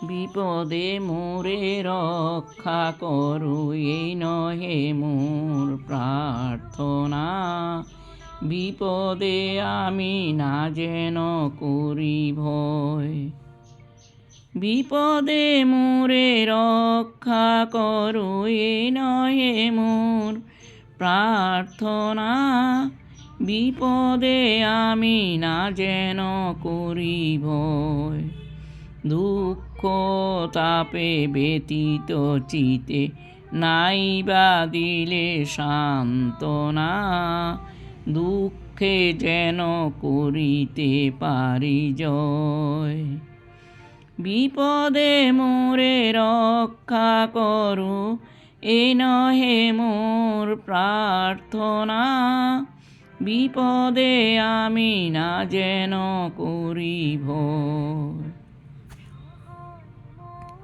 বিপদে মোরে রক্ষা করো, এই নহে মোর প্রার্থনা। বিপদে আমি না যেন করি ভয়। বিপদে মোরে রক্ষা করো, এই নহে মোর প্রার্থনা। বিপদে আমি না যেন করি ভয়। দুঃখ তাপে ব্যতীত চিতে নাই বা দিলে সান্ত্বনা। দুঃখে যেন করিতে পারি জয়। বিপদে মোরে রক্ষা করো, এ নহে মোর প্রার্থনা। বিপদে আমি না যেন করি ভয়।